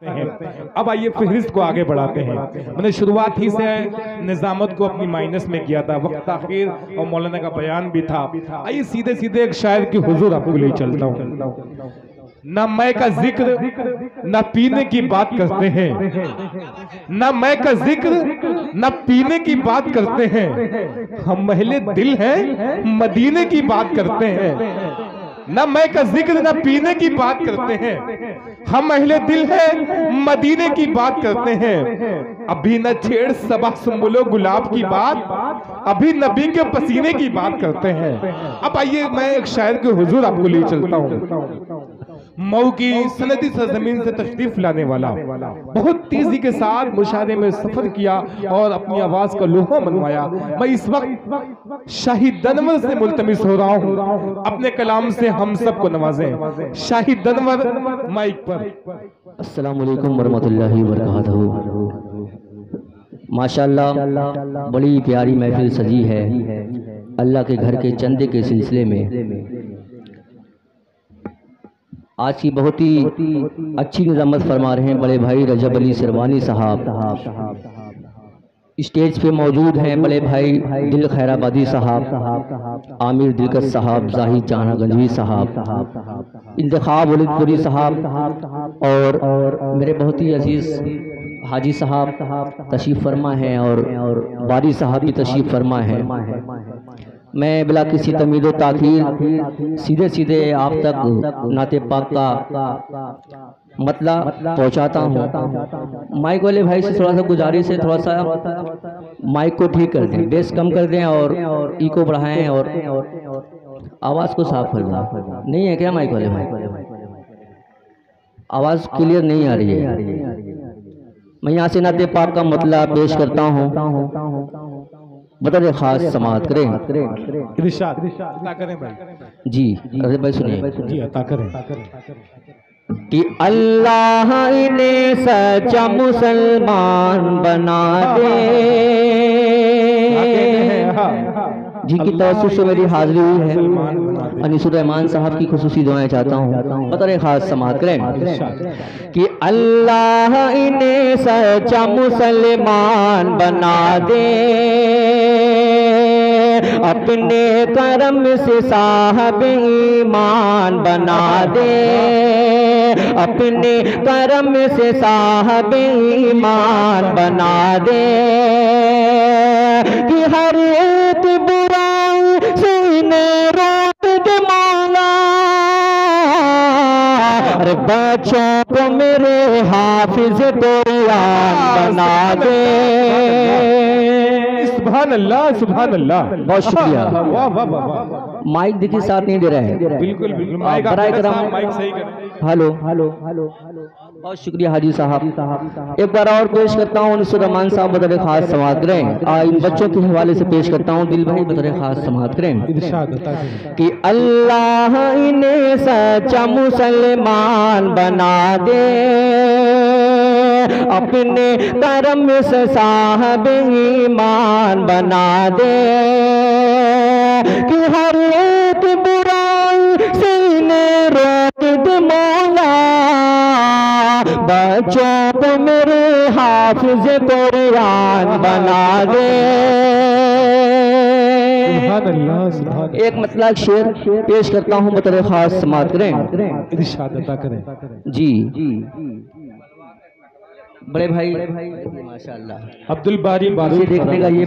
हैं। अब आइए फहरिस्त को आगे बढ़ाते हैं। मैंने शुरुआत ही से निजामत को अपनी माइनस में किया था, वक्त आखिर और मौलाना का बयान भी था। आइए सीधे सीधे एक शायर की हुजूर आपको ले चलता हूँ। ना मैं का जिक्र ना पीने की बात करते हैं, ना मैं का जिक्र ना पीने की बात करते हैं, हम महले दिल हैं मदीने की बात करते हैं। ना मैं का जिक्र ना पीने की बात करते हैं, हम अहले दिल हैं मदीने की बात करते हैं। अभी न छेड़ सबा सुंबुलो गुलाब की बात, अभी नबी के पसीने की बात करते हैं। अब आइए मैं एक शायर के हुजूर आपको ले चलता हूँ। मऊ की सनदी सरजमीन से तशरीफ लाने वाला, बहुत तेजी के साथ मुशाहरे में सफर किया और अपनी आवाज का लोहा मनवाया। मैं इस वक्त शाही दनवर से मुल्तमिस हो रहा हूँ, अपने कलाम से हम सबको नवाजें। शाही दनवर माइक पर। अस्सलाम वालेकुम वरहमतुल्लाहि वबरकातुहू। माशाअल्लाह बड़ी प्यारी महफिल सजी है अल्लाह के घर के चंदे के सिलसिले में। आज की बहुत ही अच्छी निज़ामत फरमा रहे हैं बड़े भाई रजब अली सिरवानी साहब। स्टेज पे मौजूद हैं बड़े भाई दिल खैराबादी साहब, आमिर दिलकश साहब, जाहिद जहाना गंजवी साहब, इंतखाब वलीदपुरी साहब और मेरे बहुत ही अजीज हाजी साहब तशरीफ़ फरमा हैं और बारी साहब भी तशरीफ़ फरमा हैं। मैं बिला किसी तमीद व ताख़ीर सीधे सीधे आप तक नाते पाक का मतला पहुंचाता हूं। माइक वाले भाई से थोड़ा सा गुजारिश है, थोड़ा सा माइक को ठीक कर दें, बेस कम कर दें और इको बढ़ाएं और आवाज़ को साफ कर दें। नहीं है क्या माइक वाले भाई? आवाज़ क्लियर नहीं आ रही है। मैं यहाँ से नाते पाक का मतला पेश करता हूँ। बता खास समाअत करें। इरशाद अता करें भाई। जी अरे भाई सुनिए जी अता करें कि अल्लाह इन्हें सच्चा मुसलमान बना दे। जी की तवज्जो से मेरी हाजिरी हुई है। अनीसुर रहमान साहब की खुसूसी दुआएं चाहता हूँ। बता खास समाअत करें कि अल्लाह इन्हें सच्चा मुसलमान बना दे, अपने करम से साहब ईमान बना दे, अपने करम से साहब ईमान बना दे। कि हर एक बुराई से इन्हें रोक दे मौला, हर बच्चों को मेरे हाफिज कुरान बना दे। सुभान अल्लाह सुभान अल्लाह। बहुत शुक्रिया। वाह वाह वाह। माइक देखिए साथ नहीं दे रहा है। बिल्कुल बिल्कुल माइक सही करें। Hello hello hello. बहुत शुक्रिया हाजी साहब। एक बार और पेश करता हूँ अनीसुर रहमान साहब बतौर खास समाअत करें। इन बच्चों के हवाले से पेश करता हूँ दिल भाई बतौर खास समाअत करें कि अल्लाह इन्हें सच्चा मुसलमान बना दे, अपने करम से साहब ईमान बना दे। कि हर एक बुराई से इन्हें रोक दे मौला, बच्चों को मेरे हाफिज कुरान बना दे। एक मतलब शेर पेश करता हूँ बतौर खास समाअत करें। इरशाद अता करें। जी बड़े भाई माशाअल्लाह अब्दुल बारी ये देखने का ये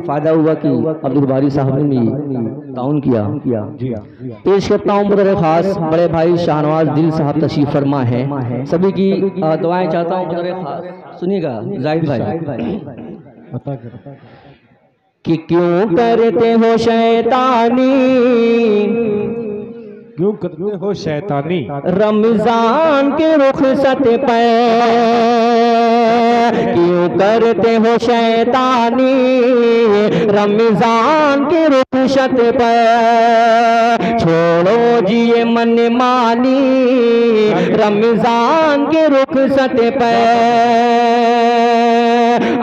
फायदा हुआ कि अब्दुल बारी साहब ने भी ताउन किया। पेश करता हूँ बतौर खास बड़े भाई शाहनवाज दिल साहब तशरीफ फरमा है। सभी की दुआएं चाहता हूँ बतौर खास। सुनिएगा जाहिद भाई कि क्यों करते हो शैतानी, क्यों करते हो शैतानी रमजान के रुखसत पे, क्यों करते हो शैतानी रमजान के रुखसत पे। छोड़ो जी ये मन मानी रमजान के रुखसत पे।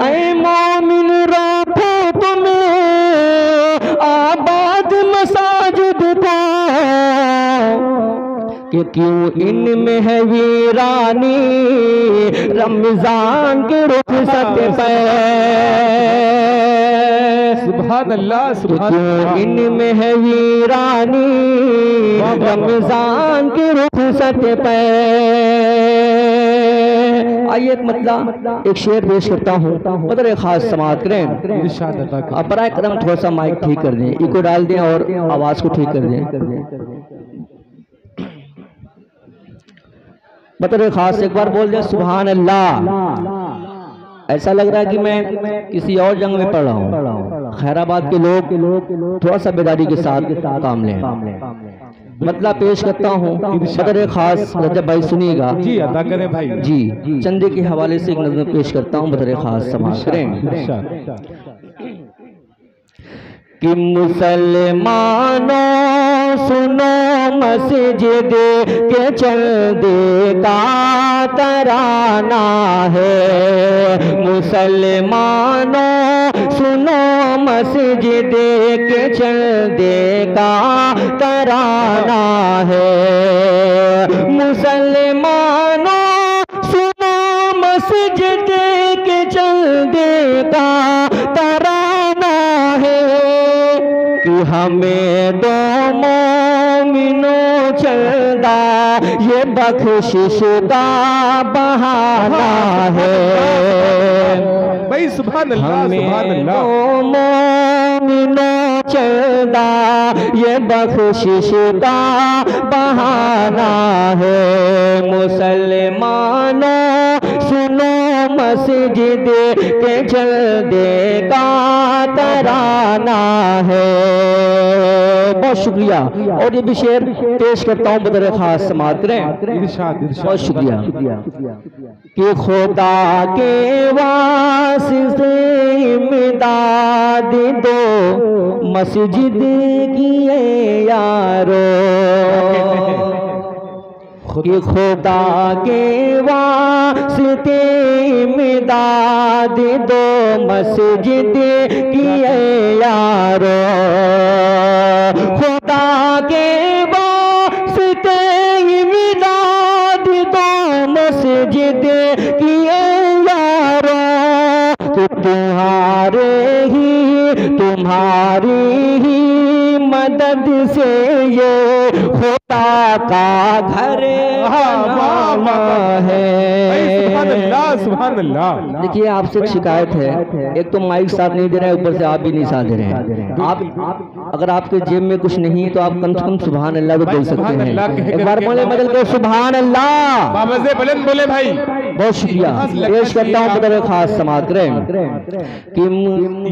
ऐ मोमिन रखो तुम्हें आबाद मसाजिद को, कि क्यों इनमें है वीरानी रमजान के रुखसत पे। सुभान अल्लाह, सुभान क्यों इनमें है वीरानी रमजान के रुखसत पे। आइए एक मतलब एक शेर पेश करता हूँ, मतलब खास समाअत करें। इरशाद अता करें। अब बराए करम थोड़ा सा माइक ठीक कर दें, इको डाल दें और आवाज को ठीक कर दें। मतलब खास एक बार बोल दें सुभान अल्लाह। ऐसा लग रहा है कि मैं किसी और जंग में पढ़ रहा हूँ। खैराबाद के लोग थोड़ा सा बेदारी के साथ काम लें। मतलब पेश करता हूँ, मतलब खास रजब भाई सुनिएगा जी, अदा करें भाई जी। चंदे के हवाले से एक नज़म पेश करता हूँ, मतलब खास समाअत करें। कि मुसलमानों सुनो मस्जिद के चंदे का तराना है। मुसलमानों सुनो मस्जिद के चंदे का तराना है। मुसलमानों सुनो मस्जिद के चंदे का तराना है कि हमें दो मोमिनों चंदा ये बख्शिश का बहाना है। भाई सुभान अल्लाह, सुभान अल्लाह। दो मोमिनों चंदा ये बख्शिश का बहाना है। मुसलमानों सुनो मस्जिद के चंदे का तराना है। बहुत शुक्रिया। और ये भी शेर पेश करता हूँ, बदर खास समाअत करें। इरशाद, इरशाद। बहुत शुक्रिया। कि खुदा के वास्ते इमदाद दो मस्जिद की यारो। कि खुदा के वास्ते इमदाद दो मस्जिद की यारो। खुदा के वास्ते इमदाद दो मस्जिद की यारो। कि तुम्हारी ही मदद से ये खुदा का घर बना है। सुभान अल्लाह, सुभान अल्लाह। देखिए आपसे एक शिकायत है, एक तो माइक साथ नहीं दे रहा है, ऊपर से आप भी नहीं साथ दे रहे हैं। आप अगर आपके जेब में कुछ नहीं है तो आप कम से कम सुभान अल्लाह तो बोल सकते हैं। एक बार बोले बदल को सुभान अल्लाह, बाबा से बुलंद बोले भाई। बहुत शुक्रिया। पेश करता हूँ बदल खास समाअत करें कि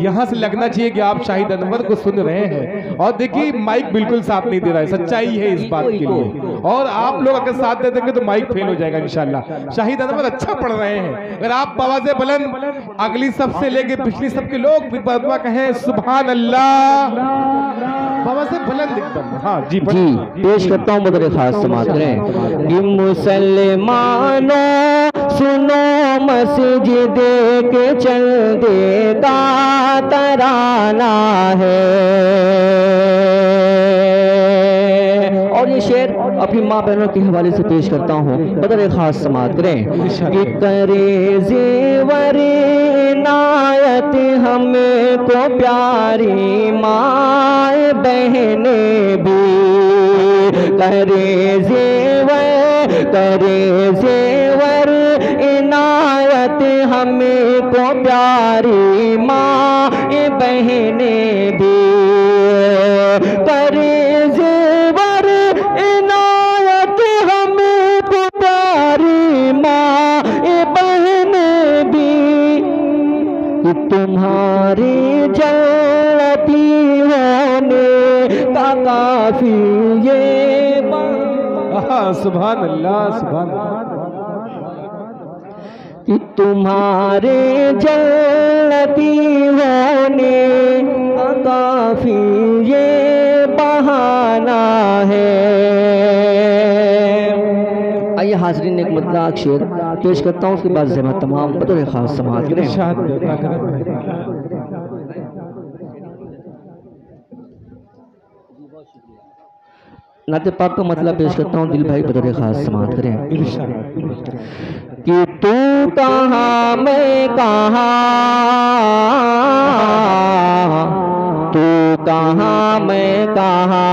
यहाँ से लगना चाहिए कि आप शाहिद अनवर को सुन रहे हैं। और देखिए माइक बिल्कुल साथ नहीं दे रहा है, सच्चाई है इस बात के लिए। और आप लोग अगर साथ दे देंगे तो माइक फेल हो जाएगा इंशाल्लाह। शाहिद अनवर अच्छा पढ़ रहे हैं। अगर आप आवाज़े बुलंद अगली सब से लेके पिछली सब के लोग भी बदवा कहें सुभान अल्लाह, बाबा से बुलंद एकदम। हाँ जी पेश करता हूँ बदर खास समाअत करें कि मुसलमानों सुनो मस्जिद के चंदे का तराना है। और ये शेर अपनी माँ बहनों के हवाले से पेश करता हूँ, बदर खास समाअत करें कि करे जेवर इनायत हमें को प्यारी माए बहने भी। करे जेवर इनायत हमें को प्यारी माँ बहने भी। करे जेवर इनायत हमें को प्यारी माँ बहने भी। कि तुम्हारी जलती होने का काफी ये सुभान अल्लाह, सुभान अल्लाह। कि तुम्हारे जलती होने का काफी ये बहाना है। आइए हाज़रीन एक मतलब शेर पेश करता हूँ, उसके बाद ज़हमत तमाम बतौर खास समाअत करें। नाते पाक का मतलब पेश करता हूँ, दिल भाई बतौर खास समाअत करें कि तू कहाँ मैं कहाँ, तू कहाँ मैं कहाँ,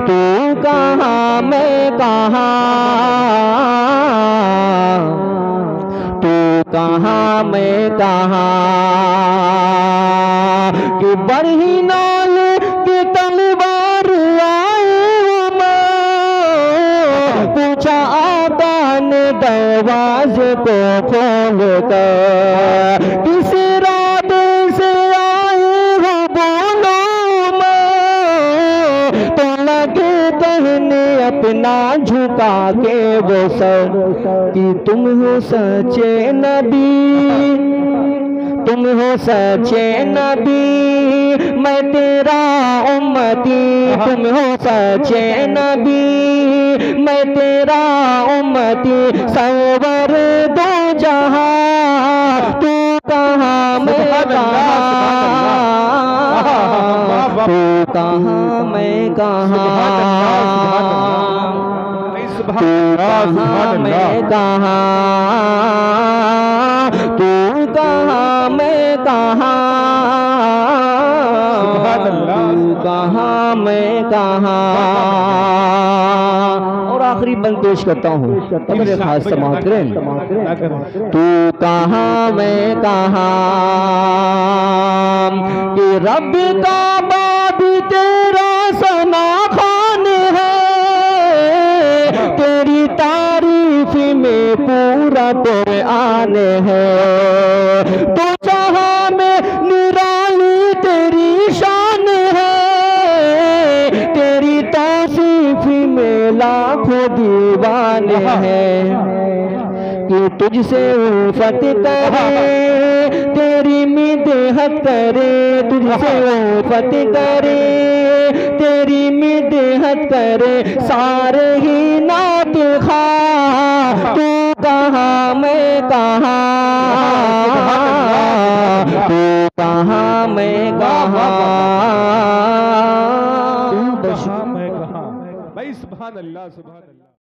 तू कहाँ मैं कहाँ, तू कहाँ मैं कहाँ, कि बरही नाल की तलवार आए मैं, पूछा आका ने दरवाजे को खोल कर, किस रात से आए हो बोलो मैं, तो लगे कहने अपना झुका के वो सर, कि तुम हो सच्चे नबी, तुम हो सच्चे नबी, मैं तेरा उम्मती, तुम हो सच्चे नबी, मैं तेरा उम्मती, सरवर दो जहां, तू कहाँ मैं कहाँ, तू कहाँ मैं कहाँ, तू कहाँ मैं कहाँ, तू कहाँ मैं कहाँ, तू कहाँ मैं कहाँ। और आखिरी बंद पेश करता हूँ, अपने खास समाअत करें, तू कहाँ मैं कहाँ, कि रब का बाब तेरा सना खान है, तेरी तारीफ में पूरा कुरान है, तो जहां में निराली तेरी शान है, तेरी तौसीफ में लाखों दीवाने हैं, कि तुझसे उल्फत करे, तेरी मिदहत करे, तुझसे उल्फत करे, तेरी मिदहत करे, सारे ही नात खा, तू कहाँ मैं कहाँ, तू कहाँ मैं कहाँ, तू कहाँ मैं कहाँ। भाई सुभान अल्लाह, सुभान अल्लाह।